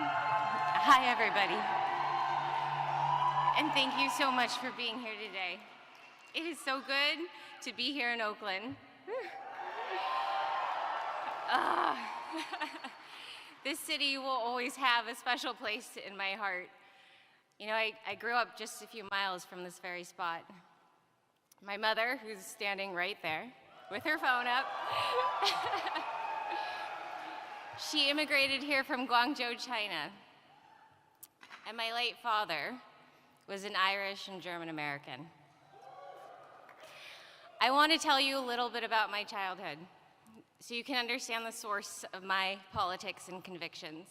Hi, everybody. And thank you so much for being here today. It is so good to be here in Oakland. Ah. This city will always have a special place in my heart. You know, I grew up just a few miles from this very spot. My mother, who's standing right there with her phone up, she immigrated here from Guangzhou, China. And my late father was an Irish and German American. I want to tell you a little bit about my childhood so you can understand the source of my politics and convictions.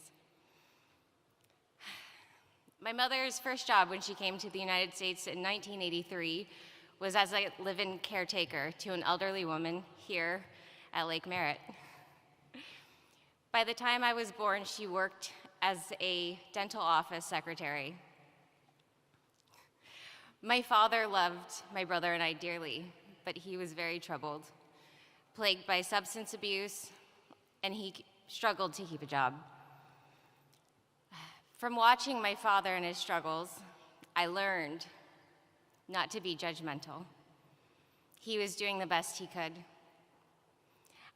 My mother's first job when she came to the United States in 1983 was as a live-in caretaker to an elderly woman here at Lake Merritt. By the time I was born, she worked as a dental office secretary. My father loved my brother and I dearly, but he was very troubled, plagued by substance abuse, and he struggled to keep a job. From watching my father and his struggles, I learned not to be judgmental. He was doing the best he could.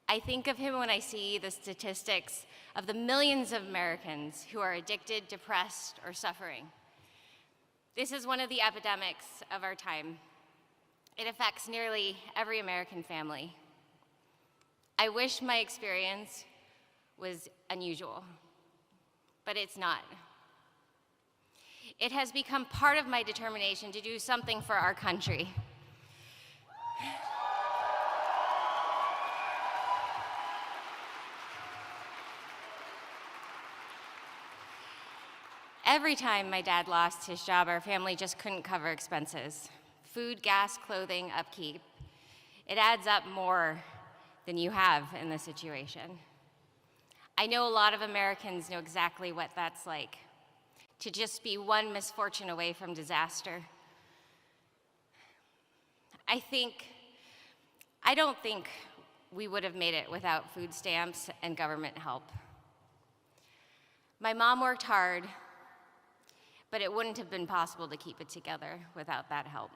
I think of him when I see the statistics of the millions of Americans who are addicted, depressed, or suffering. This is one of the epidemics of our time. It affects nearly every American family. I wish my experience was unusual, but it's not. It has become part of my determination to do something for our country. Every time my dad lost his job, our family just couldn't cover expenses. Food, gas, clothing, upkeep. It adds up more than you have in this situation. I know a lot of Americans know exactly what that's like, to just be one misfortune away from disaster. I don't think we would have made it without food stamps and government help. My mom worked hard, but it wouldn't have been possible to keep it together without that help.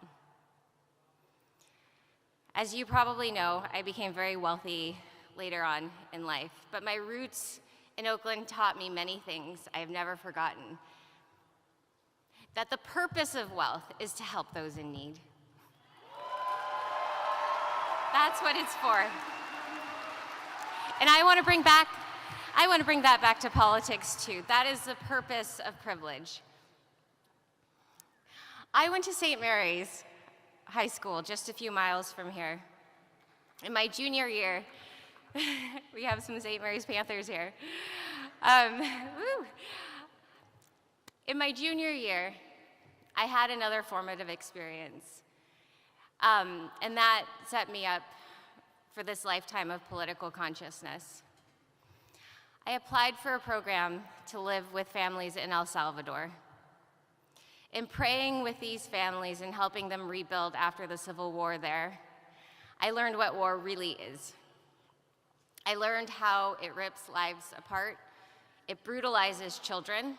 As you probably know, I became very wealthy later on in life, but my roots in Oakland taught me many things I have never forgotten. That the purpose of wealth is to help those in need. That's what it's for. And I want to bring that back to politics too. That is the purpose of privilege. I went to St. Mary's High School, just a few miles from here. In my junior year, we have some St. Mary's Panthers here. In my junior year, I had another formative experience, and that set me up for this lifetime of political consciousness. I applied for a program to live with families in El Salvador. In praying with these families and helping them rebuild after the civil war there, I learned what war really is. I learned how it rips lives apart, it brutalizes children,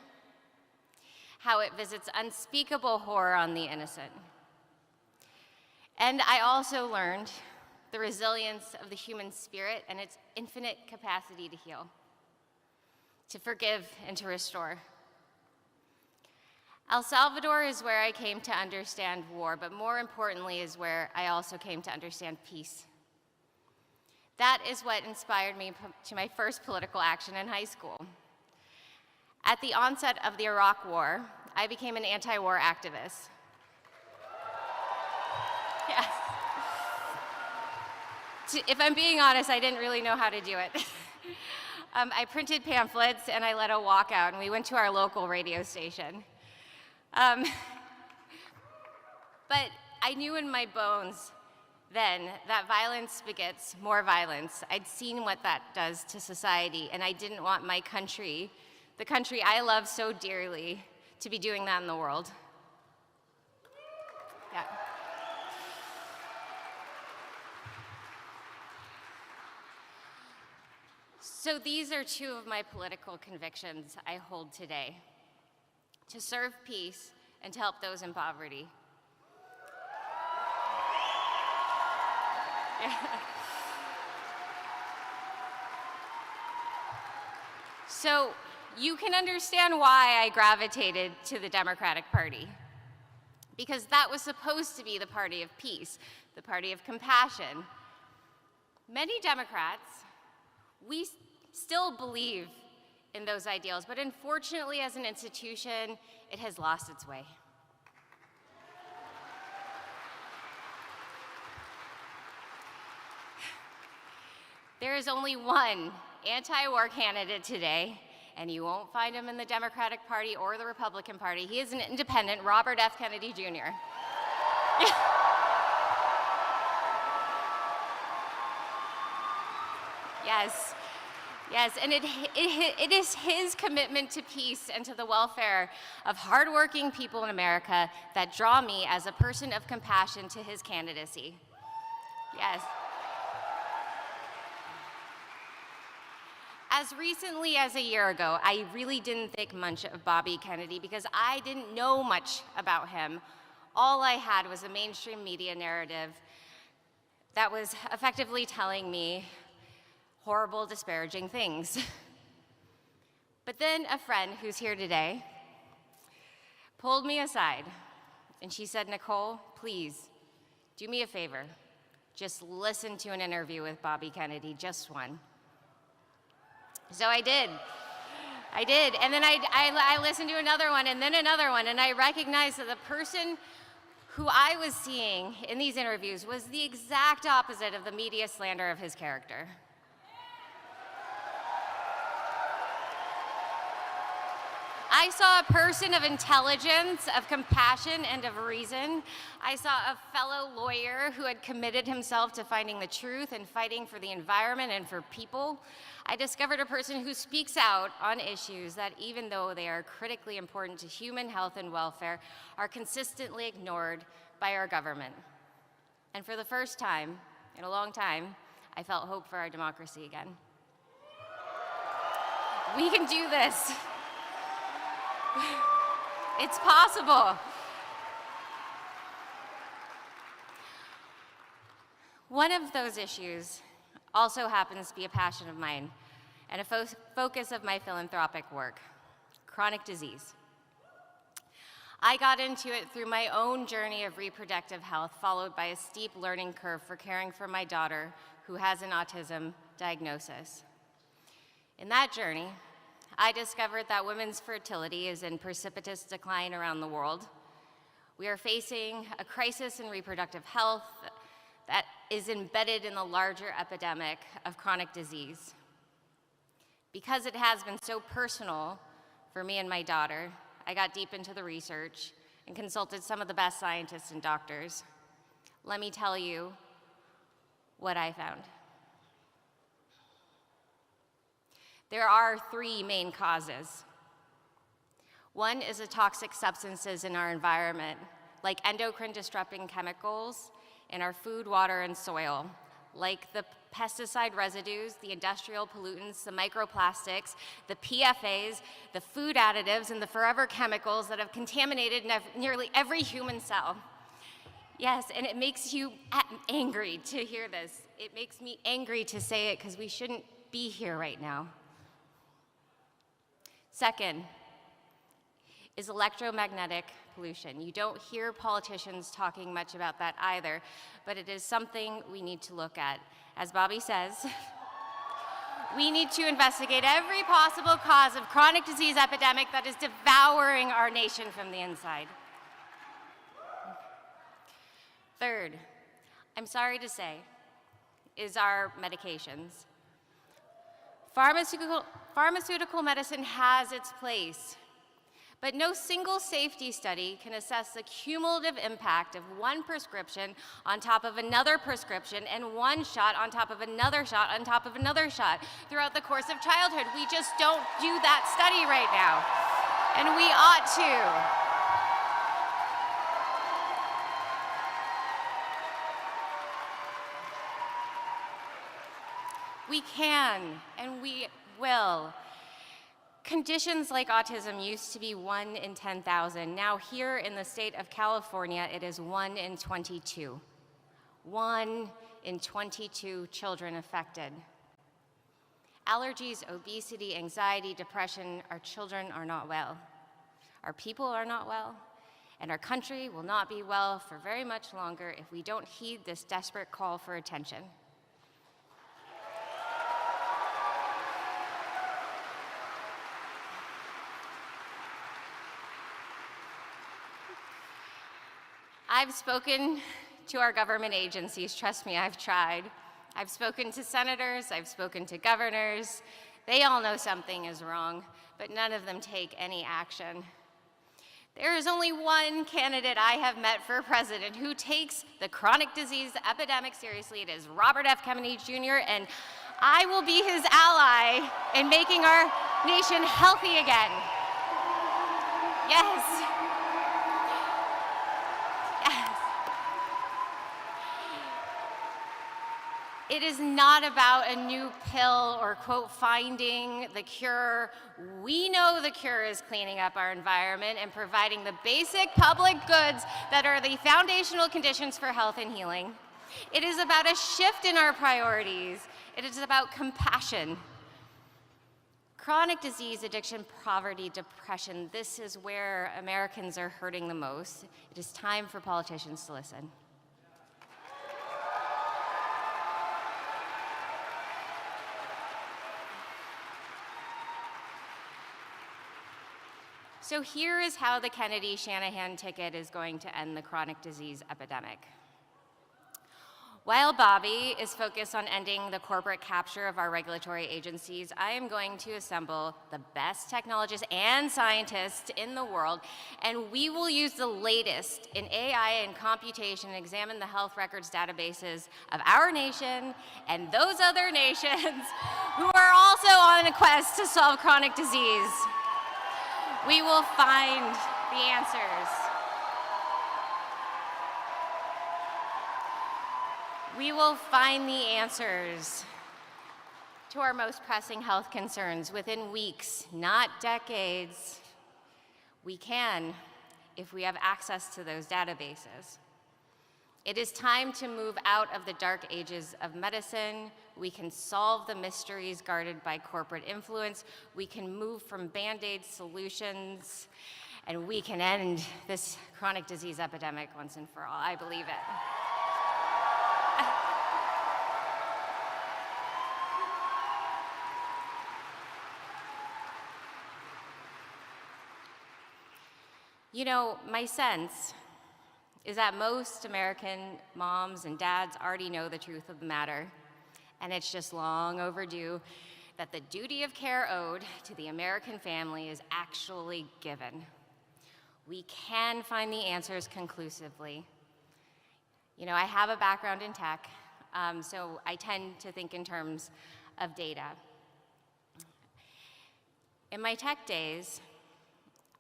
how it visits unspeakable horror on the innocent. And I also learned the resilience of the human spirit and its infinite capacity to heal, to forgive and to restore. El Salvador is where I came to understand war, but more importantly is where I also came to understand peace. That is what inspired me to my first political action in high school. At the onset of the Iraq War, I became an anti-war activist. Yes. If I'm being honest, I didn't really know how to do it. I printed pamphlets and I led a walkout, and we went to our local radio station. But I knew in my bones then that violence begets more violence. I'd seen what that does to society, and I didn't want my country, the country I love so dearly, to be doing that in the world. Yeah. So these are two of my political convictions I hold today: to serve peace and to help those in poverty. So you can understand why I gravitated to the Democratic Party, because that was supposed to be the party of peace, the party of compassion. Many Democrats, we still believe in those ideals, but unfortunately, as an institution, it has lost its way. There is only one anti-war candidate today, and you won't find him in the Democratic Party or the Republican Party. He is an independent, Robert F. Kennedy Jr. Yes, yes, and it is his commitment to peace and to the welfare of hardworking people in America that draw me as a person of compassion to his candidacy. Yes. As recently as a year ago, I really didn't think much of Bobby Kennedy because I didn't know much about him. All I had was a mainstream media narrative that was effectively telling me horrible, disparaging things. But then a friend who's here today pulled me aside and she said, "Nicole, please, do me a favor. Just listen to an interview with Bobby Kennedy, just one." So I did. And then I listened to another one and then another one, and I recognized that the person who I was seeing in these interviews was the exact opposite of the media slander of his character. I saw a person of intelligence, of compassion, and of reason. I saw a fellow lawyer who had committed himself to finding the truth and fighting for the environment and for people. I discovered a person who speaks out on issues that, even though they are critically important to human health and welfare, are consistently ignored by our government. And for the first time in a long time, I felt hope for our democracy again. We can do this. It's possible. One of those issues also happens to be a passion of mine and a focus of my philanthropic work: chronic disease. I got into it through my own journey of reproductive health, followed by a steep learning curve for caring for my daughter, who has an autism diagnosis. In that journey, I discovered that women's fertility is in precipitous decline around the world. We are facing a crisis in reproductive health that is embedded in the larger epidemic of chronic disease. Because it has been so personal for me and my daughter, I got deep into the research and consulted some of the best scientists and doctors. Let me tell you what I found. There are three main causes. One is the toxic substances in our environment, like endocrine disrupting chemicals in our food, water, and soil, like the pesticide residues, the industrial pollutants, the microplastics, the PFAs, the food additives, and the forever chemicals that have contaminated nearly every human cell. Yes, and it makes you angry to hear this. It makes me angry to say it because we shouldn't be here right now. Second is electromagnetic pollution. You don't hear politicians talking much about that either, but it is something we need to look at. As Bobby says, we need to investigate every possible cause of chronic disease epidemic that is devouring our nation from the inside. Third, I'm sorry to say, is our medications. Pharmaceutical medicine has its place, but no single safety study can assess the cumulative impact of one prescription on top of another prescription and one shot on top of another shot on top of another shot throughout the course of childhood. We just don't do that study right now, and we ought to. We we can, and we will. Conditions like autism used to be 1 in 10,000. Now here in the state of California, it is 1 in 22. 1 in 22 children affected. Allergies, obesity, anxiety, depression, our children are not well. Our people are not well, and our country will not be well for very much longer if we don't heed this desperate call for attention. I've spoken to our government agencies. Trust me, I've tried. I've spoken to senators, I've spoken to governors. They all know something is wrong, but none of them take any action. There is only one candidate I have met for president who takes the chronic disease epidemic seriously. It is Robert F. Kennedy Jr., and I will be his ally in making our nation healthy again. Yes. It is not about a new pill or, quote, finding the cure. We know the cure is cleaning up our environment and providing the basic public goods that are the foundational conditions for health and healing. It is about a shift in our priorities. It is about compassion. Chronic disease, addiction, poverty, depression, this is where Americans are hurting the most. It is time for politicians to listen. So here is how the Kennedy-Shanahan ticket is going to end the chronic disease epidemic. While Bobby is focused on ending the corporate capture of our regulatory agencies, I am going to assemble the best technologists and scientists in the world, and we will use the latest in AI and computation and examine the health records databases of our nation and those other nations who are also on a quest to solve chronic disease. We will find the answers. We will find the answers to our most pressing health concerns within weeks, not decades. We can, if we have access to those databases. It is time to move out of the dark ages of medicine. We can solve the mysteries guarded by corporate influence. We can move from Band-Aid solutions, and we can end this chronic disease epidemic once and for all. I believe it. You know, my sense is that most American moms and dads already know the truth of the matter, and it's just long overdue that the duty of care owed to the American family is actually given. We can find the answers conclusively. You know, I have a background in tech, so I tend to think in terms of data. In my tech days,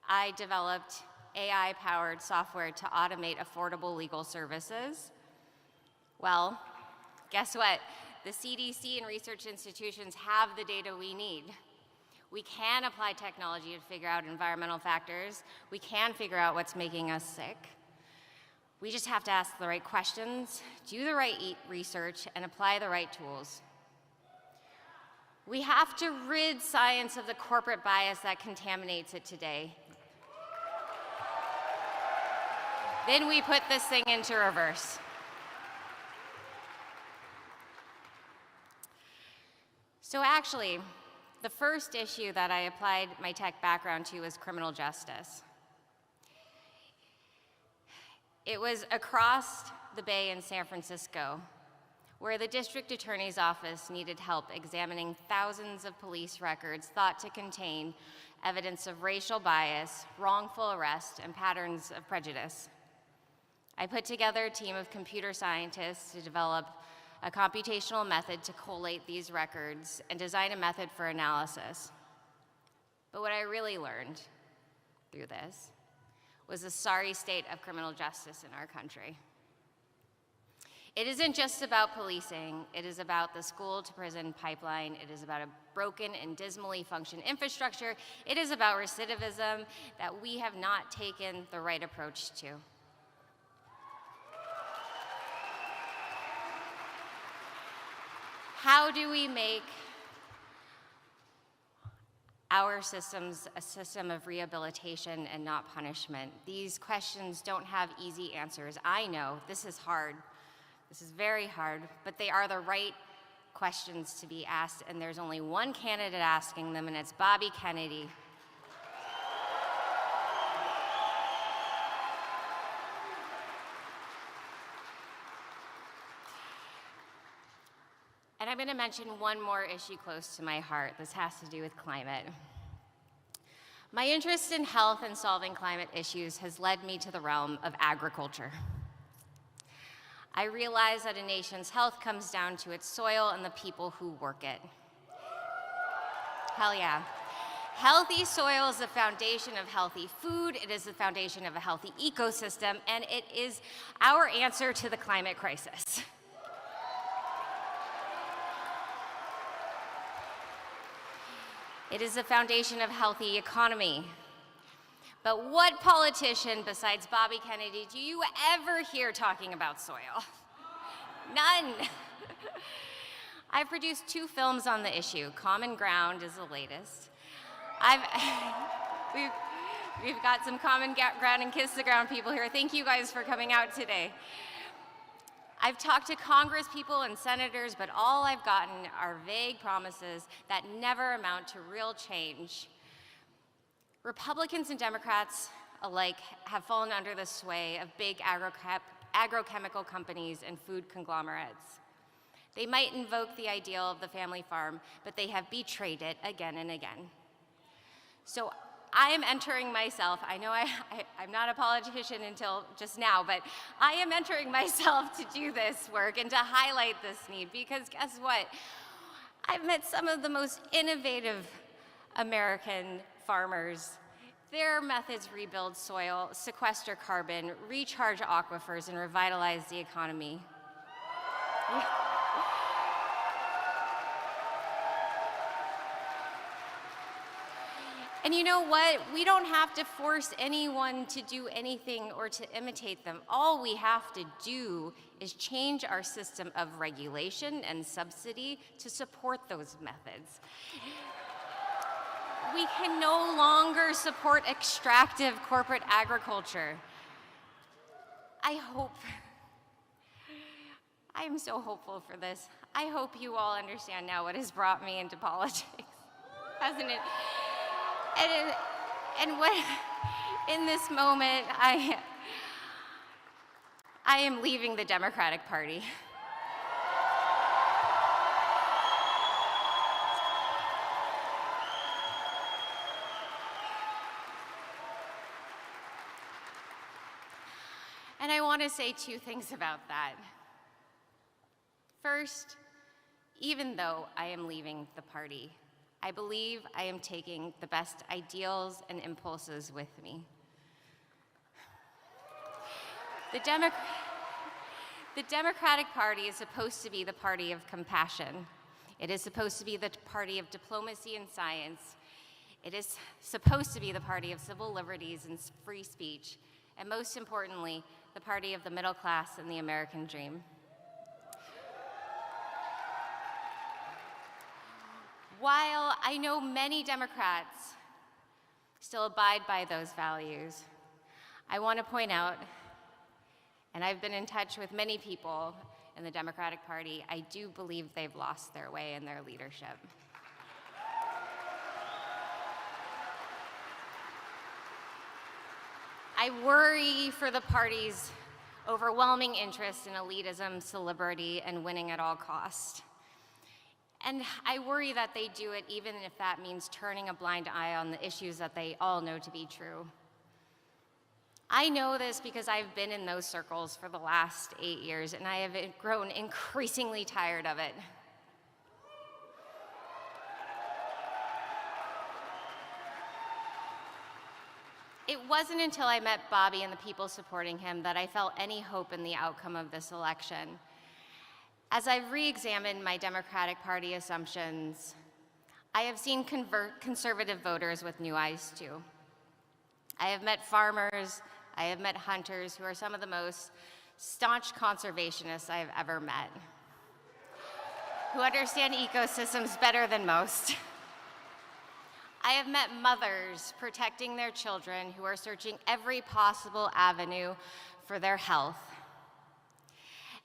I developed AI-powered software to automate affordable legal services. Well, guess what? The CDC and research institutions have the data we need. We can apply technology to figure out environmental factors. We can figure out what's making us sick. We just have to ask the right questions, do the right research, and apply the right tools. We have to rid science of the corporate bias that contaminates it today. Then we put this thing into reverse. So actually, the first issue that I applied my tech background to was criminal justice. It was across the bay in San Francisco, where the district attorney's office needed help examining thousands of police records thought to contain evidence of racial bias, wrongful arrest, and patterns of prejudice. I put together a team of computer scientists to develop a computational method to collate these records and design a method for analysis. But what I really learned through this was the sorry state of criminal justice in our country. It isn't just about policing. It is about the school-to-prison pipeline. It is about a broken and dismally functioning infrastructure. It is about recidivism that we have not taken the right approach to. How do we make our systems a system of rehabilitation and not punishment? These questions don't have easy answers. I know this is hard. This is very hard, but they are the right questions to be asked, and there's only one candidate asking them, and it's Bobby Kennedy. And I'm going to mention one more issue close to my heart. This has to do with climate. My interest in health and solving climate issues has led me to the realm of agriculture. I realize that a nation's health comes down to its soil and the people who work it. Hell yeah. Healthy soil is the foundation of healthy food, it is the foundation of a healthy ecosystem, and it is our answer to the climate crisis. It is the foundation of healthy economy. But what politician besides Bobby Kennedy do you ever hear talking about soil? None. I've produced 2 films on the issue. Common Ground is the latest. We've got some Common Ground and Kiss the Ground people here. Thank you guys for coming out today. I've talked to Congress people and senators, but all I've gotten are vague promises that never amount to real change. Republicans and Democrats alike have fallen under the sway of big agrochemical companies and food conglomerates. They might invoke the ideal of the family farm, but they have betrayed it again and again. So I am entering myself, I know I'm not a politician until just now, but I am entering myself to do this work and to highlight this need, because guess what? I've met some of the most innovative American farmers. Their methods rebuild soil, sequester carbon, recharge aquifers, and revitalize the economy. And you know what? We don't have to force anyone to do anything or to imitate them. All we have to do is change our system of regulation and subsidy to support those methods. We can no longer support extractive corporate agriculture. I am so hopeful for this. I hope you all understand now what has brought me into politics, hasn't it? And what, in this moment, I am leaving the Democratic Party. And I want to say 2 things about that. First, even though I am leaving the party, I believe I am taking the best ideals and impulses with me. The Democratic Party is supposed to be the party of compassion. It is supposed to be the party of diplomacy and science. It is supposed to be the party of civil liberties and free speech, and most importantly, the party of the middle class and the American dream. While I know many Democrats still abide by those values, I want to point out, and I've been in touch with many people in the Democratic Party, I do believe they've lost their way in their leadership. I worry for the party's overwhelming interest in elitism, celebrity, and winning at all costs. And I worry that they do it even if that means turning a blind eye on the issues that they all know to be true. I know this because I've been in those circles for the last 8 years, and I have grown increasingly tired of it. It wasn't until I met Bobby and the people supporting him that I felt any hope in the outcome of this election. As I've re-examined my Democratic Party assumptions, I have seen conservative voters with new eyes too. I have met farmers, I have met hunters who are some of the most staunch conservationists I have ever met, who understand ecosystems better than most. I have met mothers protecting their children who are searching every possible avenue for their health.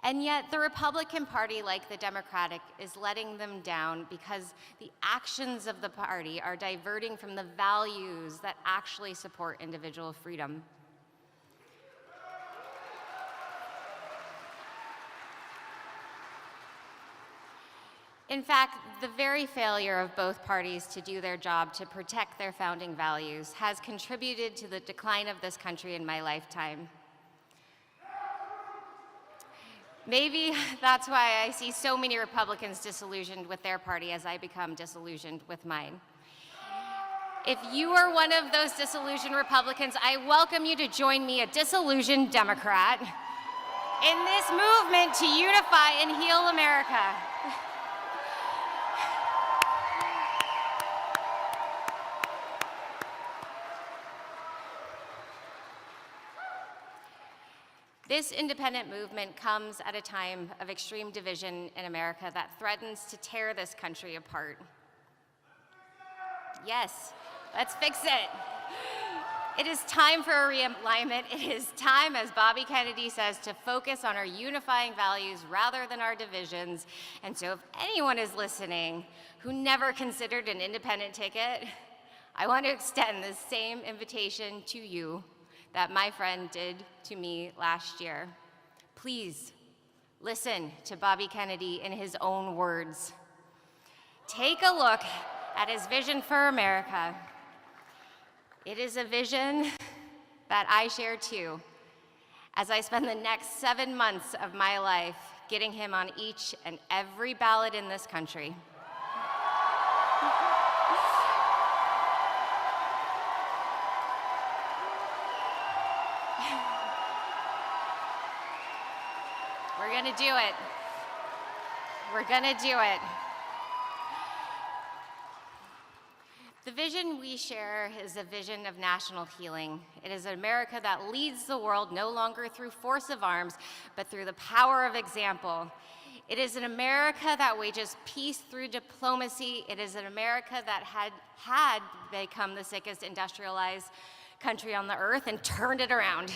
And yet the Republican Party, like the Democratic, is letting them down because the actions of the party are diverting from the values that actually support individual freedom. In fact, the very failure of both parties to do their job to protect their founding values has contributed to the decline of this country in my lifetime. Maybe that's why I see so many Republicans disillusioned with their party as I become disillusioned with mine. If you are one of those disillusioned Republicans, I welcome you to join me, a disillusioned Democrat, in this movement to unify and heal America. This independent movement comes at a time of extreme division in America that threatens to tear this country apart. Yes, let's fix it. It is time for a realignment. It is time, as Bobby Kennedy says, to focus on our unifying values rather than our divisions. And so if anyone is listening who never considered an independent ticket, I want to extend the same invitation to you that my friend did to me last year. Please listen to Bobby Kennedy in his own words. Take a look at his vision for America. It is a vision that I share too, as I spend the next 7 months of my life getting him on each and every ballot in this country. We're gonna do it. We're gonna do it. The vision we share is a vision of national healing. It is an America that leads the world no longer through force of arms, but through the power of example. It is an America that wages peace through diplomacy. It is an America that had become the sickest industrialized country on the earth and turned it around.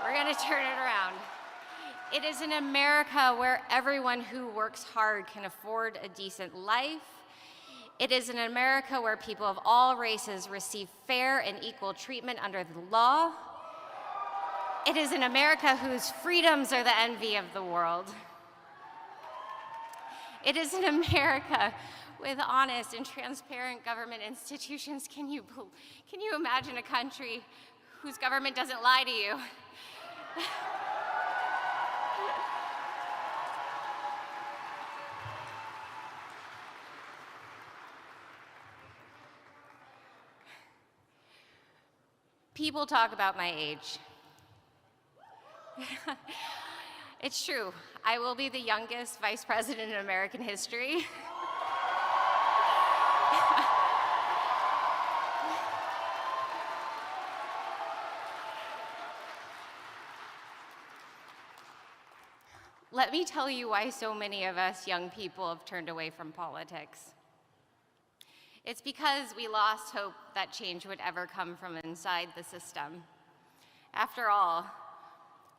We're gonna turn it around. It is an America where everyone who works hard can afford a decent life. It is an America where people of all races receive fair and equal treatment under the law. It is an America whose freedoms are the envy of the world. It is an America with honest and transparent government institutions. Can you imagine a country whose government doesn't lie to you? People talk about my age. It's true. I will be the youngest vice president in American history. Let me tell you why so many of us young people have turned away from politics. It's because we lost hope that change would ever come from inside the system. After all,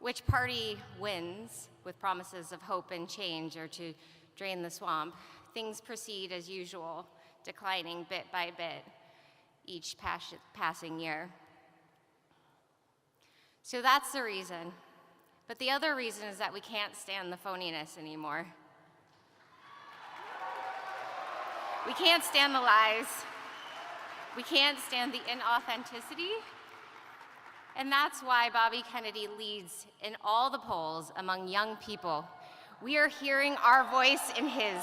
which party wins with promises of hope and change or to drain the swamp? Things proceed as usual, declining bit by bit each passing year. So that's the reason. But the other reason is that we can't stand the phoniness anymore. We can't stand the lies. We can't stand the inauthenticity. And that's why Bobby Kennedy leads in all the polls among young people. We are hearing our voice in his.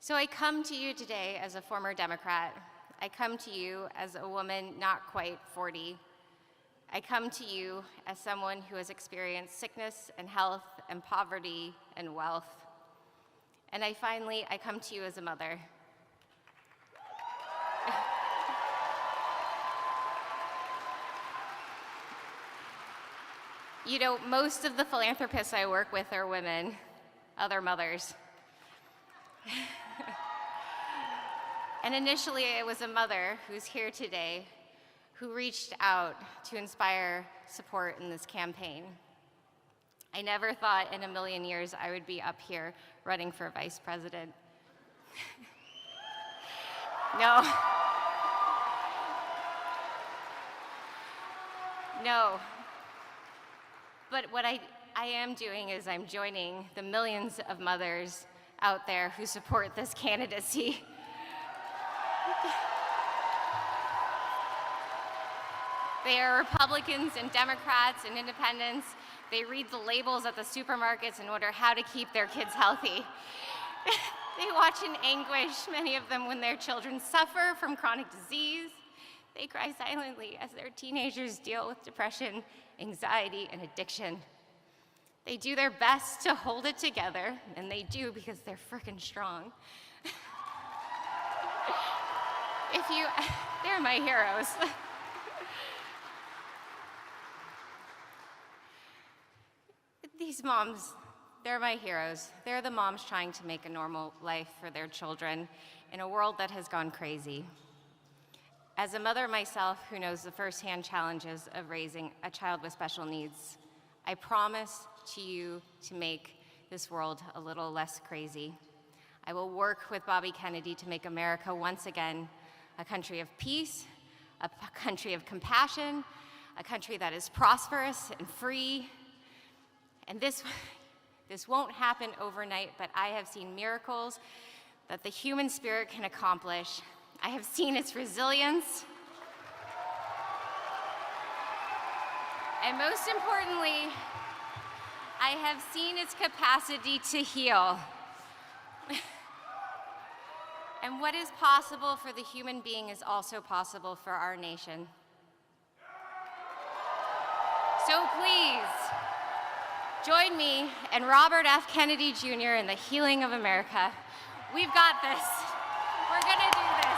So I come to you today as a former Democrat. I come to you as a woman not quite 40. I come to you as someone who has experienced sickness and health and poverty and wealth. And I come to you as a mother. You know, most of the philanthropists I work with are women, other mothers. And initially, it was a mother who's here today who reached out to inspire support in this campaign. I never thought in a million years I would be up here running for vice president. No. No. But what I am doing is I'm joining the millions of mothers out there who support this candidacy. They are Republicans and Democrats and independents. They read the labels at the supermarkets and wonder how to keep their kids healthy. They watch in anguish, many of them, when their children suffer from chronic disease. They cry silently as their teenagers deal with depression, anxiety, and addiction. They do their best to hold it together, and they do because they're frickin' strong. They're my heroes. These moms, they're my heroes. They're the moms trying to make a normal life for their children in a world that has gone crazy. As a mother myself who knows the firsthand challenges of raising a child with special needs, I promise to you to make this world a little less crazy. I will work with Bobby Kennedy to make America once again a country of peace, a country of compassion, a country that is prosperous and free. And this won't happen overnight, but I have seen miracles that the human spirit can accomplish. I have seen its resilience. And most importantly, I have seen its capacity to heal. And what is possible for the human being is also possible for our nation. So please, join me and Robert F. Kennedy Jr. in the healing of America. We've got this. We're gonna do this.